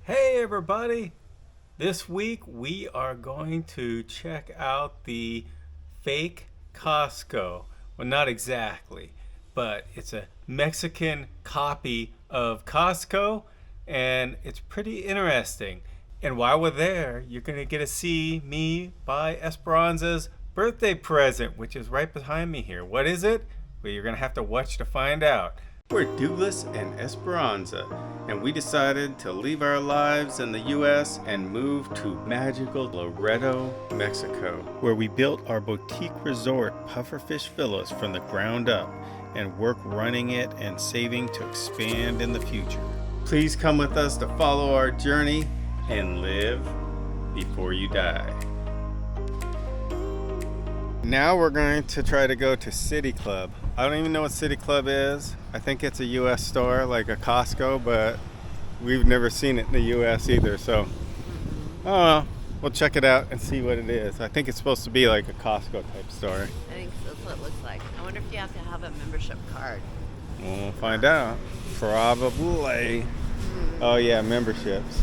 Hey everybody! This week we are going to check out the Fake Costco. Well, not exactly, but it's a Mexican copy of Costco and it's pretty interesting. And while we're there, you're going to get to see me buy Esperanza's birthday present, which is right behind me here. What is it? Well, you're going to have to watch to find out. We're Douglas and Esperanza, and we decided to leave our lives in the U.S. and move to magical Loreto, Mexico, where we built our boutique resort pufferfishvillas from the ground up and work running it and saving to expand in the future. Please come with us to follow our journey and live before you die. Now we're going to try to go to City Club. I don't even know what City Club is. I think it's a US store like a Costco, but we've never seen it in the US either. So, I don't know. We'll check it out and see what it is. I think it's supposed to be like a Costco type store. I think that's what it looks like. I wonder if you have to have a membership card. We'll find out. Probably. Oh yeah, memberships.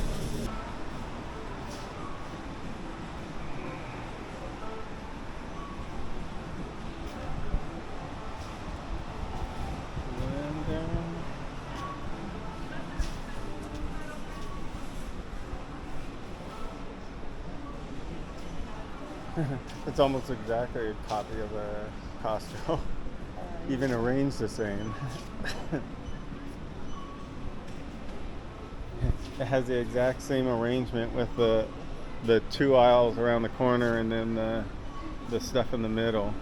It's almost exactly a copy of a Costco. Even arranged the same. It has the exact same arrangement with the two aisles around the corner and then the stuff in the middle.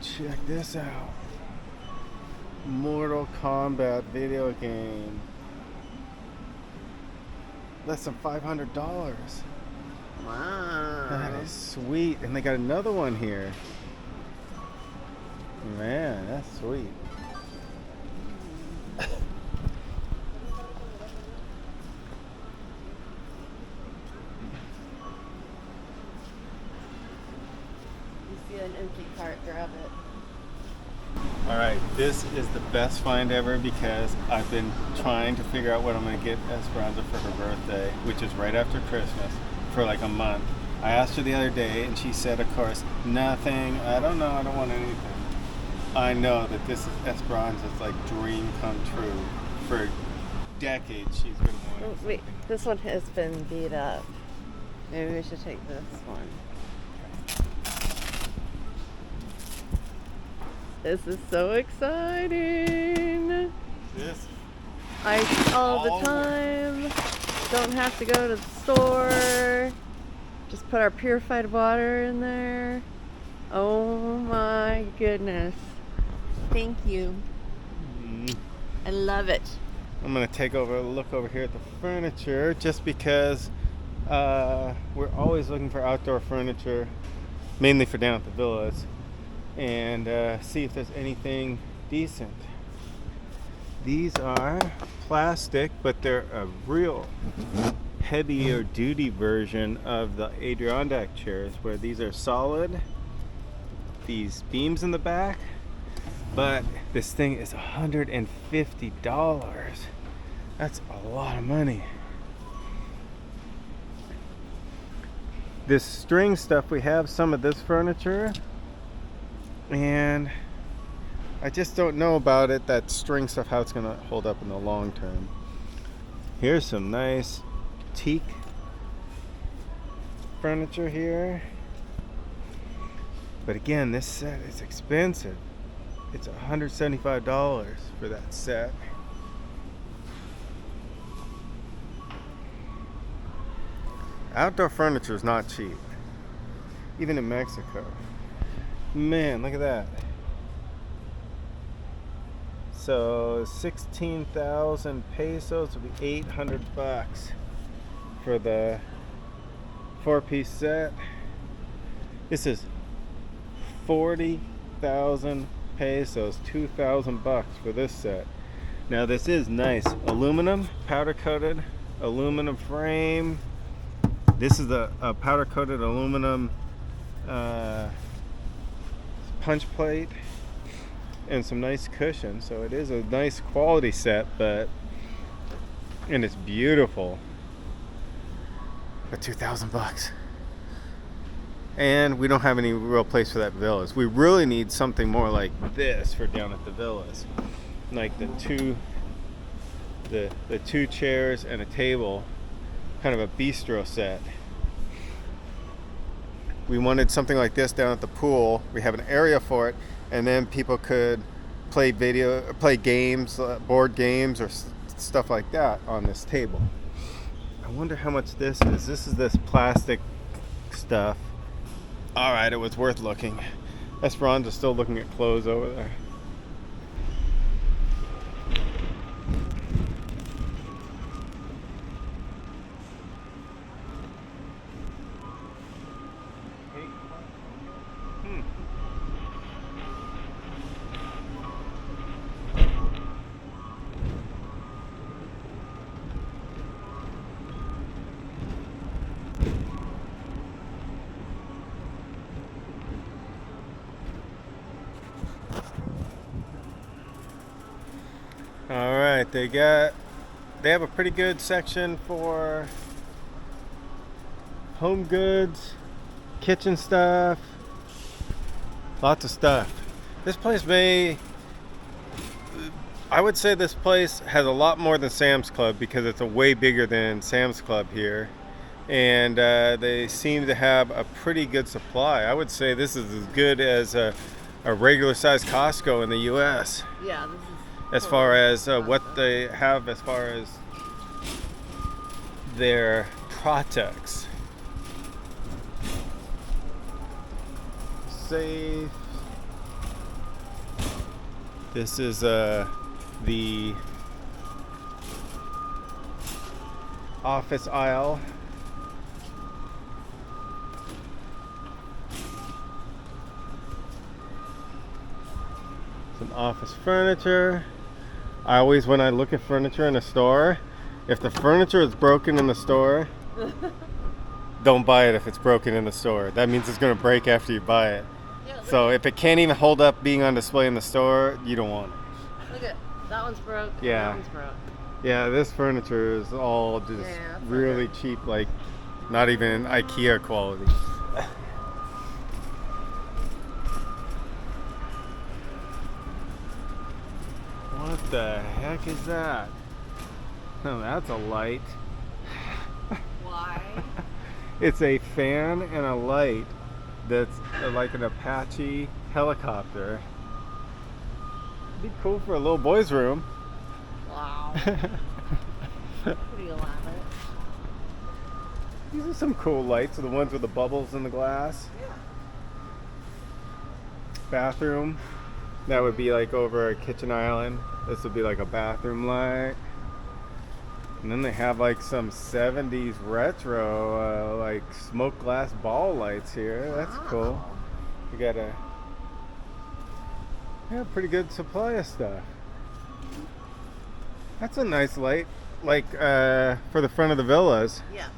Check this out. Mortal Kombat video game. Less than $500. Wow. That is sweet. And they got another one here. Man, that's sweet. You see an empty cart, grab it. Alright, this is the best find ever because I've been trying to figure out what I'm going to get Esperanza for her birthday, which is right after Christmas, for like a month. I asked her the other day and she said, of course, nothing. I don't know, I don't want anything. I know that this is Esperanza's like dream come true. For decades she's been wanting. Wait, this one has been beat up. Maybe we should take this one. This is so exciting. This Ice all the time. Don't have to go to the store. Just put our purified water in there. Oh my goodness. Thank you. I love it. I'm going to take a look over here at the furniture just because we're always looking for outdoor furniture, mainly for down at the villas, and see if there's anything decent. These are plastic, but they're a real heavier duty version of the Adirondack chairs, where these are solid, these beams in the back, but this thing is $150. That's a lot of money. This string stuff, we have some of this furniture, and I just don't know about it, that string stuff, how it's going to hold up in the long term. Here's some nice teak furniture here. But again, this set is expensive. It's $175 for that set. Outdoor furniture is not cheap, even in Mexico. Man, look at that. So 16,000 pesos would be 800 bucks for the 4-piece set. This is 40,000 pesos, 2,000 bucks for this set. Now this is nice aluminum, powder coated aluminum frame. This is a powder coated aluminum punch plate. and some nice cushions. So it is a nice quality set, and it's beautiful. For $2,000. And we don't have any real place for that villas. We really need something more like this for down at the villas. Like the two chairs and a table, kind of a bistro set. We wanted something like this down at the pool. We have an area for it, and then people could play games, board games, or stuff like that on this table. I wonder how much this is. This is this plastic stuff. All right, it was worth looking. Esperanza's still looking at clothes over there. All right, they have a pretty good section for home goods, kitchen stuff, lots of stuff. This place I would say this place has a lot more than Sam's Club because it's a way bigger than Sam's Club here. And they seem to have a pretty good supply. I would say this is as good as a regular sized Costco in the US. Yeah, this is as far as what they have as far as their products. Safe. This is the office aisle. Some office furniture. When I look at furniture in a store, if the furniture is broken in the store, don't buy it if it's broken in the store. That means it's going to break after you buy it. Yeah, so if it can't even hold up being on display in the store, you don't want it. Look at that one's broke. Yeah. That one's broke. Yeah, this furniture is all just really cheap, like not even IKEA quality. What the heck is that? Oh, that's a light. Why? It's a fan and a light that's like an Apache helicopter. It'd be cool for a little boy's room. Wow. Pretty elaborate. These are some cool lights, the ones with the bubbles in the glass. Yeah. Bathroom. That would be like over a kitchen island. This would be like a bathroom light. And then they have like some 70s retro like smoke glass ball lights here. That's cool. You got a pretty good supply of stuff. That's a nice light, like for the front of the villas. Yeah.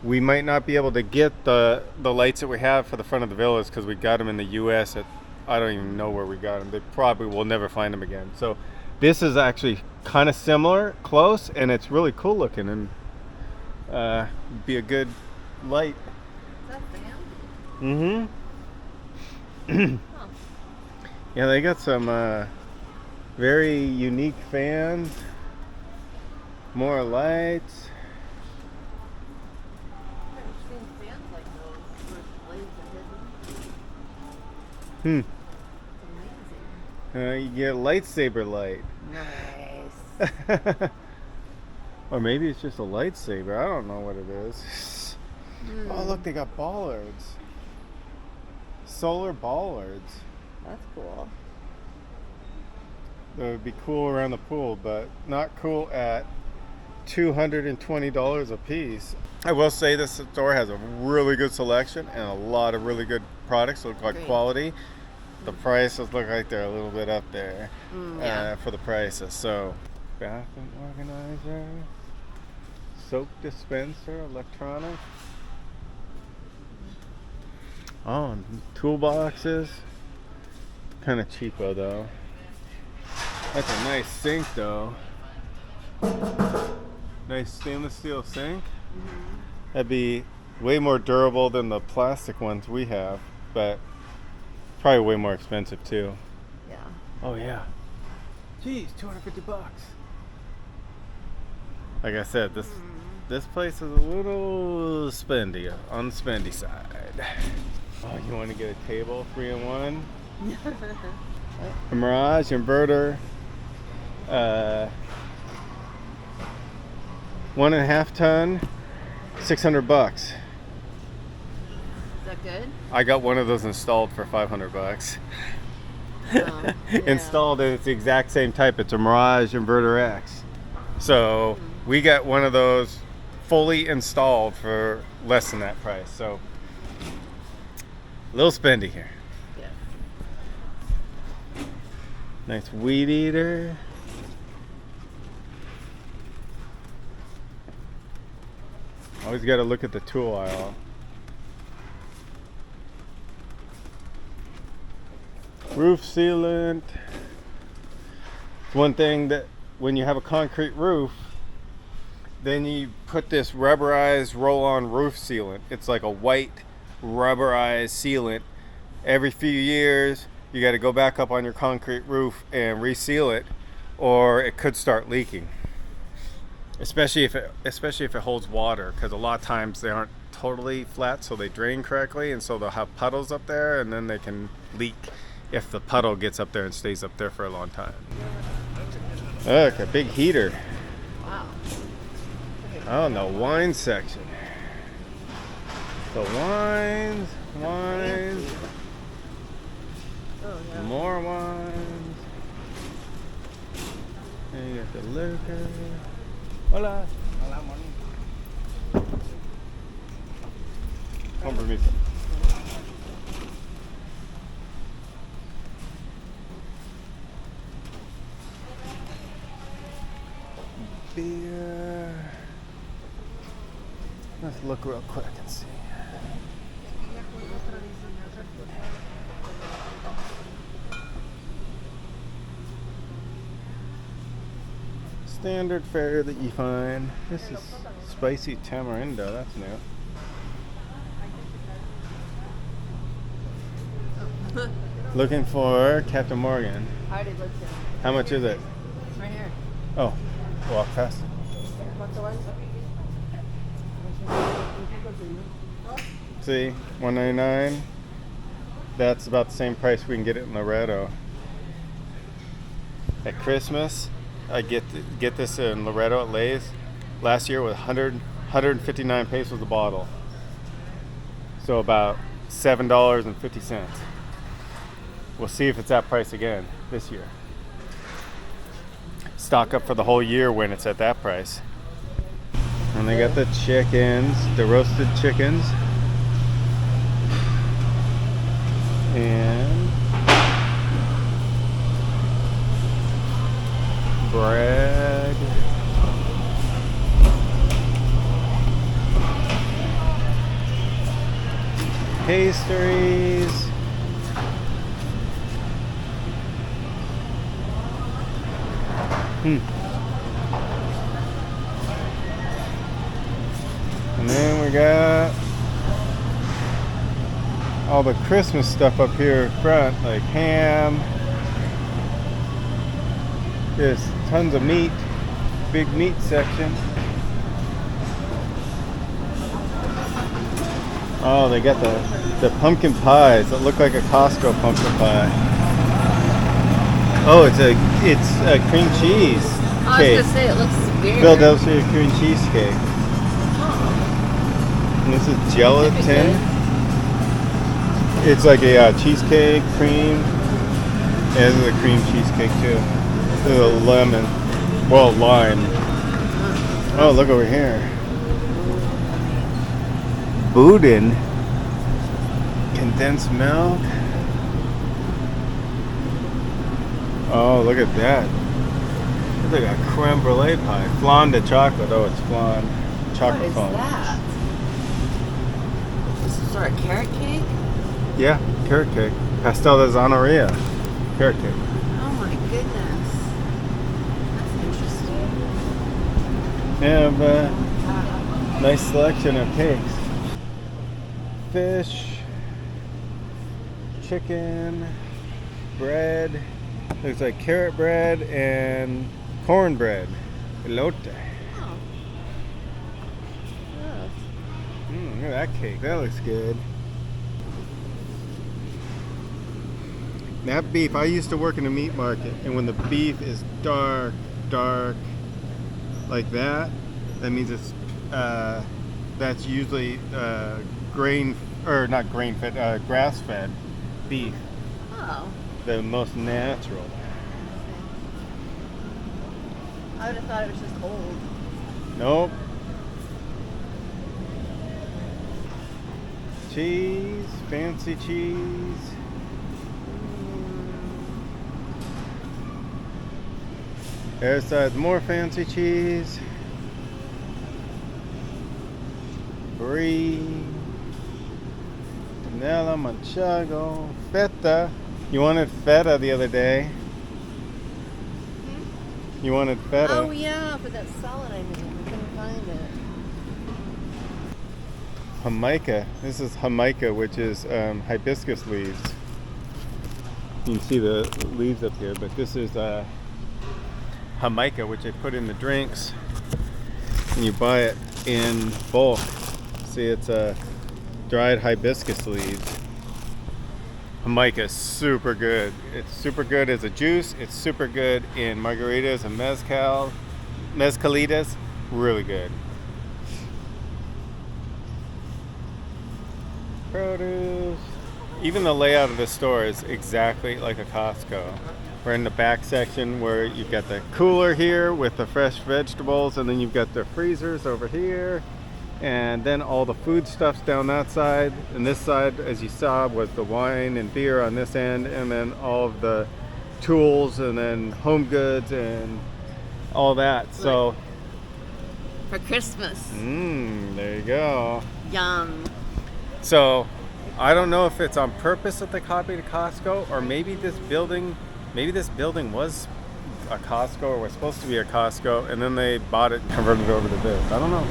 We might not be able to get the lights that we have for the front of the villas because we got them in the U.S. I don't even know where we got them. They probably will never find them again. So this is actually kind of similar, close, and it's really cool looking and be a good light. Is that fan? Mm-hmm. Huh. Yeah, they got some very unique fans. More lights. I've never seen fans like those where the blades are hidden. It's amazing. You get a lightsaber light. Nice. Or maybe it's just a lightsaber. I don't know what it is. Oh, look, they got bollards. Solar bollards. That's cool. That would be cool around the pool, but not cool at $220 a piece. I will say this store has a really good selection and a lot of really good products. Look like quality. The prices look like they're a little bit up there for the prices. So, bathroom organizer, soap dispenser, electronic. Oh, and toolboxes. Kind of cheapo though. That's a nice sink though. Nice stainless steel sink. That'd be way more durable than the plastic ones we have, but probably way more expensive too. Yeah. Oh yeah. Geez, $250. Like I said, this place is a little spendy, on the spendy side. Oh, you want to get a table, 3-in-1? A Mirage inverter, 1.5 ton, $600. Is that good? I got one of those installed for $500. Yeah. Installed, and it's the exact same type. It's a Mirage Inverter X. So we got one of those fully installed for less than that price. So a little spendy here. Yeah. Nice weed eater. Always got to look at the tool aisle. Roof sealant. One thing that when you have a concrete roof, then you put this rubberized roll-on roof sealant. It's like a white rubberized sealant. Every few years, you got to go back up on your concrete roof and reseal it, or it could start leaking. Especially if it holds water, because a lot of times they aren't totally flat, so they drain correctly, and so they'll have puddles up there, and then they can leak if the puddle gets up there and stays up there for a long time. Look, a big heater. Wow. Oh, and the wine section. The wines. Oh, yeah. More wines. And you got the liquor. Hola. Con permiso. Beer. Let's look real quick and see. Standard fare that you find. This is spicy tamarindo. That's new. Looking for Captain Morgan. I already looked at it. How much is it? It's right here. Oh, walk past. What's the one? See, $1.99. That's about the same price we can get it in Loretto. At Christmas, I get this in Loretto at Lay's. Last year was 159 pesos a bottle. So about $7.50. We'll see if it's that price again this year. Stock up for the whole year when it's at that price. And they got the chickens, the roasted chickens. And bread. Pastries. And then we got all the Christmas stuff up here front, like ham. There's tons of meat, big meat section. Oh, they got the pumpkin pies that look like a Costco pumpkin pie. Oh, it's a cream cheese I cake. was gonna say it looks weird. Philadelphia cream cheese cake. And this is gelatin. It's like a cheesecake cream. And this is a cream cheesecake too. This is a lemon. Well, lime. Oh, look over here. Boudin. Condensed milk. Oh, look at that. It's like a creme brulee pie. Flan de chocolate. Oh, it's flan. Chocolate What flan. is that? This is sort of carrot cake? Yeah, carrot cake. Pastel de zanahoria. Carrot cake. Oh my goodness. They have a nice selection of cakes. Fish, chicken, bread. Looks like carrot bread and cornbread. Elote. Oh. Yes. Look at that cake. That looks good. That beef, I used to work in a meat market, and when the beef is dark like that, that means it's that's usually grain, or not grain fed, grass fed beef. Oh. The most natural. I would have thought it was just old. Nope. Cheese, fancy cheese. There's more fancy cheese. Brie, vanilla, manchego, feta. You wanted feta the other day. You wanted feta. Oh yeah, for that salad I made. I couldn't find it. Jamaica. This is Jamaica, which is hibiscus leaves. You can see the leaves up here, but this is Jamaica, which they put in the drinks, and you buy it in bulk. See, it's dried hibiscus leaves. Jamaica is super good. It's super good as a juice. It's super good in margaritas and mezcalitas. Really good. Produce. Even the layout of the store is exactly like a Costco. We're in the back section where you've got the cooler here with the fresh vegetables, and then you've got the freezers over here, and then all the food stuffs down that side. And this side, as you saw, was the wine and beer on this end, and then all of the tools, and then home goods and all that. So for Christmas. There you go. Yum. So I don't know if it's on purpose that they copied a Costco, or maybe this building was a Costco, or was supposed to be a Costco, and then they bought it and converted it over to this. I don't know.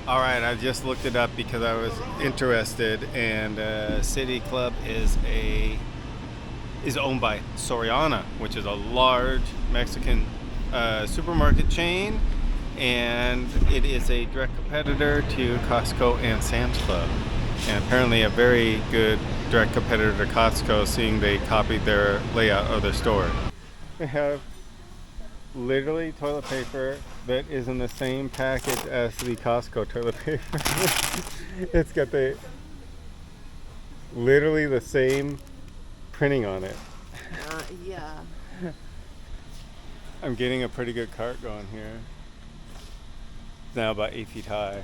All right, I just looked it up because I was interested, and City Club is owned by Soriana, which is a large Mexican supermarket chain, and it is a direct competitor to Costco and Sam's Club. And apparently a very good direct competitor to Costco, seeing they copied their layout of their store. They have literally toilet paper that is in the same package as the Costco toilet paper. It's got literally the same printing on it. Yeah. I'm getting a pretty good cart going here. It's now about 8 feet high.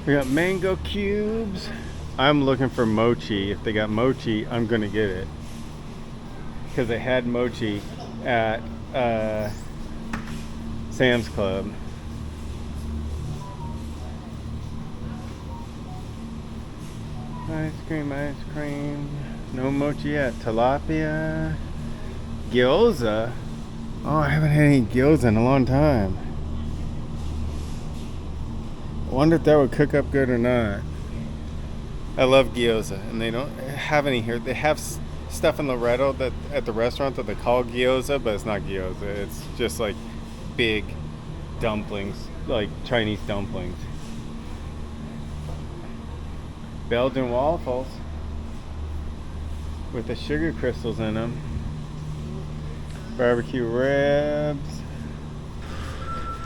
We got mango cubes. I'm looking for mochi. If they got mochi, I'm gonna get it, because they had mochi at Sam's Club. Ice cream. No mochi yet. Tilapia. Gyoza. Oh, I haven't had any gyoza in a long time. I wonder if that would cook up good or not. I love gyoza, and they don't have any here. They have stuff in Loretto that at the restaurant that they call gyoza, but it's not gyoza. It's just like big dumplings, like Chinese dumplings. Belgian waffles with the sugar crystals in them. Barbecue ribs.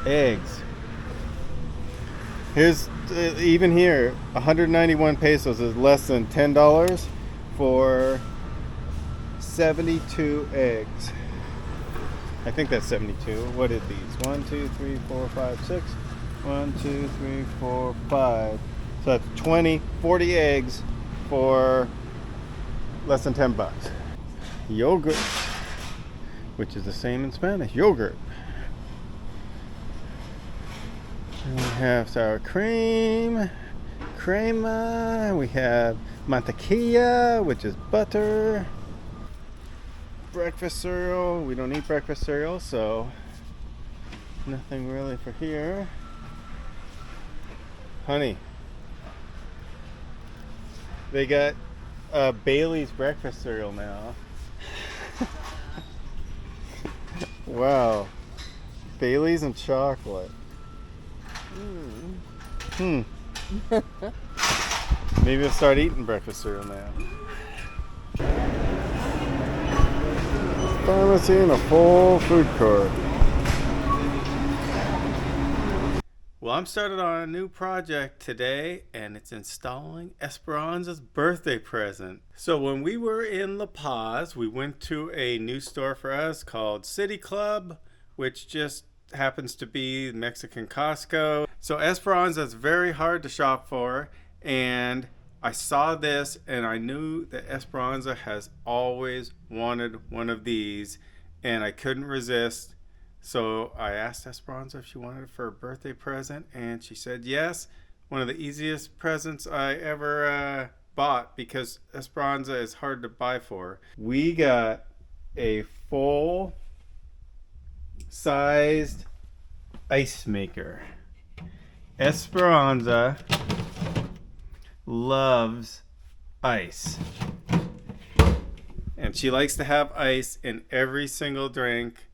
Eggs. Here's, even here, 191 pesos is less than $10 for 72 eggs. I think that's 72. What is these? 1, 2, 3, 4, 5, 6. 1, 2, 3, 4, 5. So that's 40 eggs for less than $10. Yogurt, which is the same in Spanish. Yogurt. And we have sour cream, crema. We have mantequilla, which is butter. breakfast cereal. We don't eat breakfast cereal, so nothing really for here. Honey, they got Bailey's breakfast cereal now. Wow. Bailey's and chocolate. Maybe I'll start eating breakfast cereal now. Pharmacy and a full food court. Well, I'm started on a new project today, and it's installing Esperanza's birthday present. So when we were in La Paz, we went to a new store for us called City Club, which just happens to be Mexican Costco. So Esperanza is very hard to shop for, and I saw this and I knew that Esperanza has always wanted one of these, and I couldn't resist. So I asked Esperanza if she wanted it for her birthday present, and she said yes. One of the easiest presents I ever bought, because Esperanza is hard to buy for. We got a full sized ice maker. Esperanza loves ice, and she likes to have ice in every single drink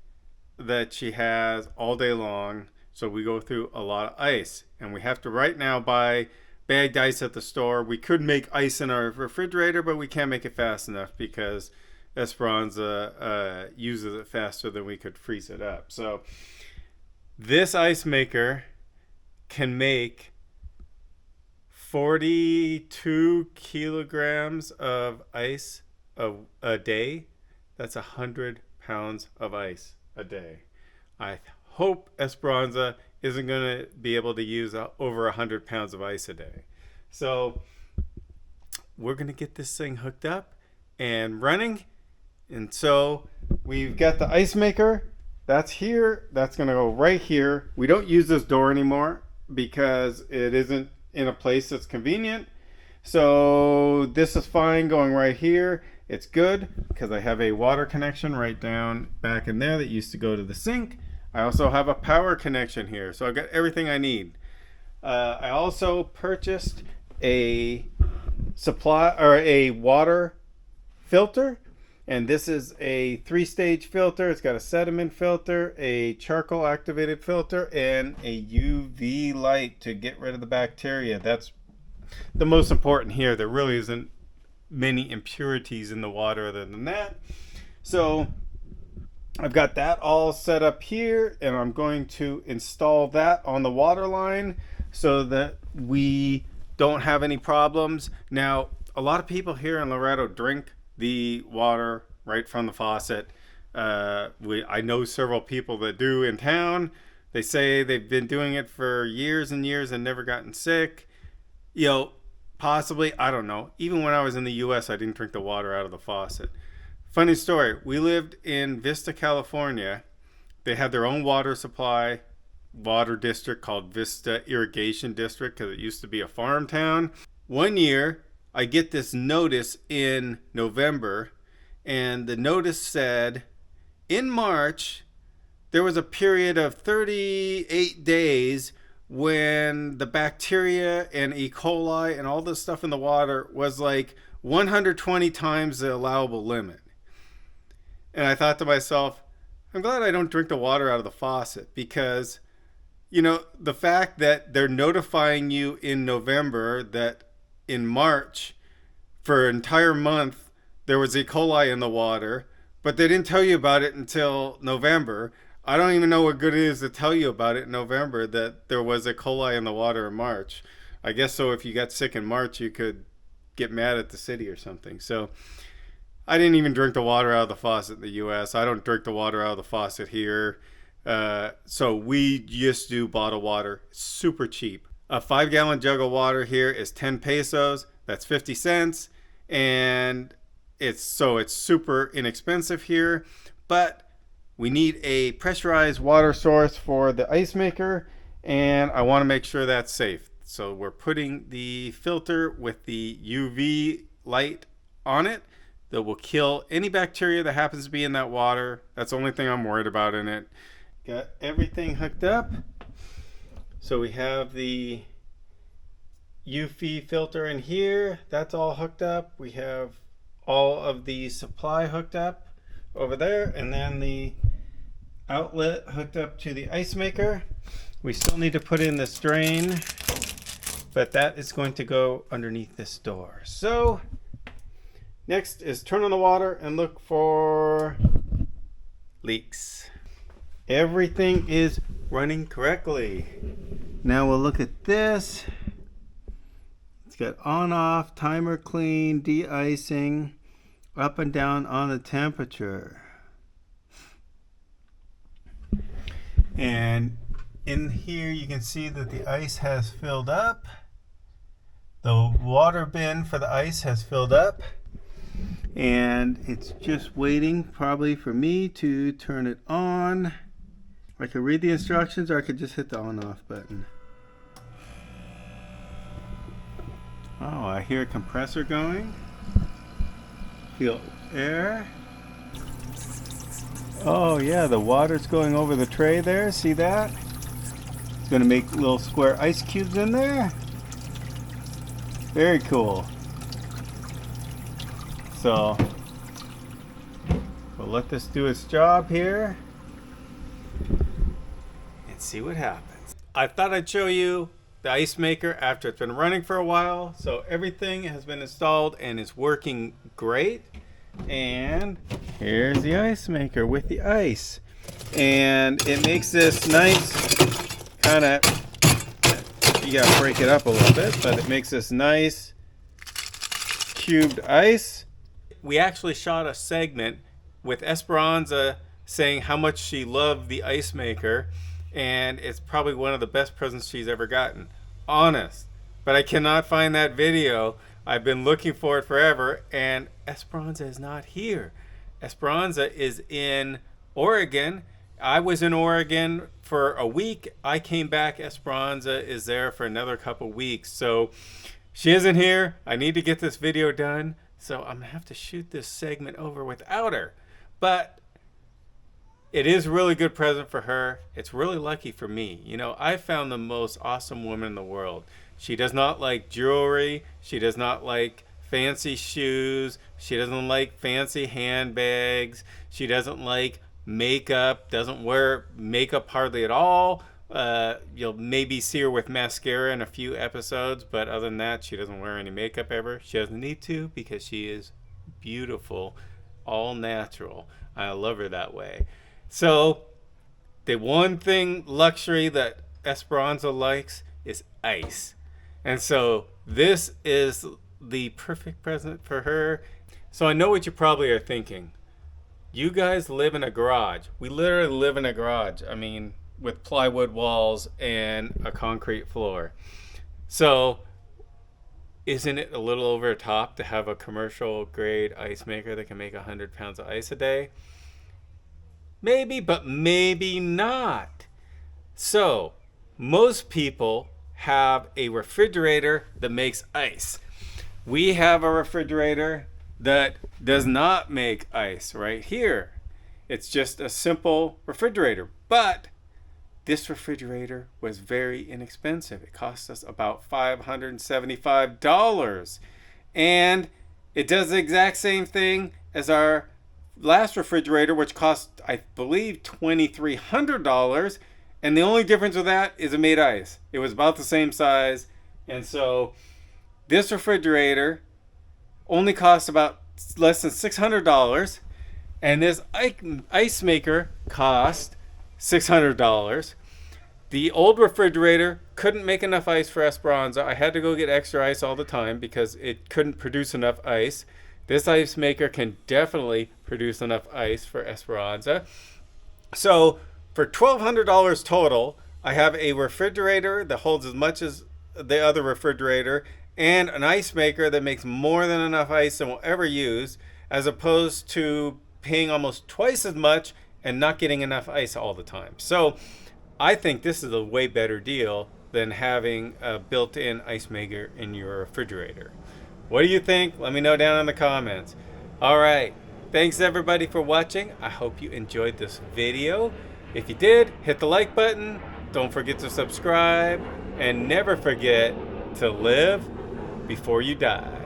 that she has all day long. So we go through a lot of ice, and we have to right now buy bagged ice at the store. We could make ice in our refrigerator, but we can't make it fast enough because Esperanza uses it faster than we could freeze it up. So this ice maker can make 42 kilograms of ice a day. That's 100 pounds of ice a day. I hope Esperanza isn't going to be able to use over 100 pounds of ice a day. So we're going to get this thing hooked up and running. And so we've got the ice maker. That's here. That's going to go right here. We don't use this door anymore because it isn't in a place that's convenient. So this is fine going right here. It's good because I have a water connection right down back in there that used to go to the sink. I also have a power connection here, so I've got everything I need. I also purchased a water filter, and this is a 3-stage filter. It's got a sediment filter, a charcoal activated filter, and a UV light to get rid of the bacteria. That's the most important here. There really isn't many impurities in the water other than that. So I've got that all set up here, and I'm going to install that on the water line so that we don't have any problems. Now, a lot of people here in Laredo drink the water right from the faucet. I know several people that do in town. They say they've been doing it for years and years and never gotten sick. You know, possibly, I don't know. Even when I was in the US, I didn't drink the water out of the faucet. Funny story, we lived in Vista, California. They had their own water supply, water district called Vista Irrigation District, because it used to be a farm town. One year, I get this notice in November, and the notice said, in March, there was a period of 38 days when the bacteria and E. coli and all this stuff in the water was like 120 times the allowable limit. And I thought to myself, I'm glad I don't drink the water out of the faucet, because, you know, the fact that they're notifying you in November that in March, for an entire month, there was E. coli in the water, but they didn't tell you about it until November. I don't even know what good it is to tell you about it in November that there was E. coli in the water in March. I guess so if you got sick in March, you could get mad at the city or something. So I didn't even drink the water out of the faucet in the US. I don't drink the water out of the faucet here. So we just do bottled water. Super cheap. A 5-gallon jug of water here is 10 pesos. That's 50 cents. And it's super inexpensive here. But we need a pressurized water source for the ice maker, and I want to make sure that's safe. So we're putting the filter with the UV light on it that will kill any bacteria that happens to be in that water. That's the only thing I'm worried about in it. Got everything hooked up. So we have the UV filter in here. That's all hooked up. We have all of the supply hooked up over there, and then the outlet hooked up to the ice maker. We still need to put in this drain, but that is going to go underneath this door. So next is turn on the water and look for leaks. Everything is running correctly. Now we'll look at this. It's got on off, timer clean, de-icing, up and down on the temperature. And in here you can see that the ice has filled up. The water bin for the ice has filled up. And it's just waiting probably for me to turn it on. I could read the instructions, or I could just hit the on off button. Oh, I hear a compressor going. Feel air. Oh yeah, the water's going over the tray there. See that? It's gonna make little square ice cubes in there. Very cool. So we'll let this do its job here and see what happens. I thought I'd show you the ice maker after it's been running for a while. So everything has been installed and is working great. And here's the ice maker with the ice. And it makes this nice kind of, you gotta break it up a little bit, but it makes this nice cubed ice. We actually shot a segment with Esperanza saying how much she loved the ice maker, and it's probably one of the best presents she's ever gotten. Honest. But I cannot find that video. I've been looking for it forever, and Esperanza is not here. Esperanza is in Oregon. I was in Oregon for a week. I came back. Esperanza is there for another couple weeks. So she isn't here. I need to get this video done. So I'm going to have to shoot this segment over without her. But it is a really good present for her. It's really lucky for me. You know, I found the most awesome woman in the world. She does not like jewelry. She does not like fancy shoes. She doesn't like fancy handbags. She doesn't like makeup. Doesn't wear makeup hardly at all. You'll maybe see her with mascara in a few episodes, but other than that, she doesn't wear any makeup ever. She doesn't need to because she is beautiful, all natural. I love her that way. So the one thing luxury that Esperanza likes is ice. And so this is the perfect present for her. So I know what you probably are thinking. You guys live in a garage. We literally live in a garage. I mean, with plywood walls and a concrete floor. So isn't it a little over the top to have a commercial grade ice maker that can make 100 pounds of ice a day? Maybe, but maybe not. So most people have a refrigerator that makes ice. We have a refrigerator that does not make ice right here. It's just a simple refrigerator. But this refrigerator was very inexpensive. It cost us about $575. And it does the exact same thing as our last refrigerator, which cost, I believe, $2,300. And the only difference with that is it made ice. It was about the same size. And so this refrigerator only cost about less than $600. And this ice maker cost $600. The old refrigerator couldn't make enough ice for Esperanza. I had to go get extra ice all the time because it couldn't produce enough ice. This ice maker can definitely produce enough ice for Esperanza. So for $1,200 total, I have a refrigerator that holds as much as the other refrigerator and an ice maker that makes more than enough ice than we'll ever use, as opposed to paying almost twice as much and not getting enough ice all the time. So I think this is a way better deal than having a built-in ice maker in your refrigerator. What do you think? Let me know down in the comments. All right. Thanks everybody for watching. I hope you enjoyed this video. If you did, hit the like button. Don't forget to subscribe. And never forget to live before you die.